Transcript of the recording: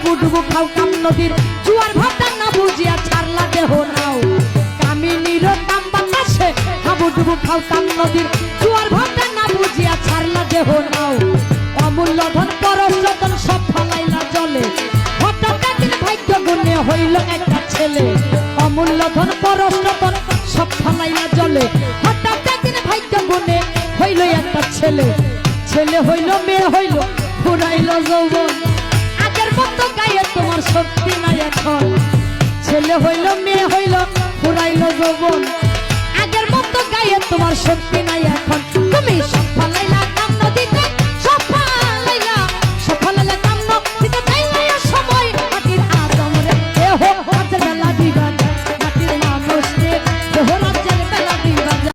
হাবুডুবু খাও কাম নদীর জুয়ার ভাটা না বুঝিয়া ছাড়লা দেহ নাও কামিনীর কাম বাতাসে হাবুডুবু খাও কাম নদীর জুয়ার ভাটা না বুঝিয়া ছাড়লা দেহ নাও অমূল্য ধন পরশ রতন সব ফালাইলা জলে হঠাৎ একদিন ভাগ্য গুণে হইল একটা ছেলে অমূল্য ধন পরশ রতন সব ফালাইলা জলে হঠাৎ একদিন ভাগ্য গুণে হইল একটা ছেলে ছেলে হইল মেয়ে হইল ফুরাইল যৌবন আগের মতো গায়ে তোমার শক্তি নাই এখন ছেলে হইল মেয়ে হইল ফুরাইল যৌবন আগের মতো গায়ে তোমার শক্তি নাই এখন তুমি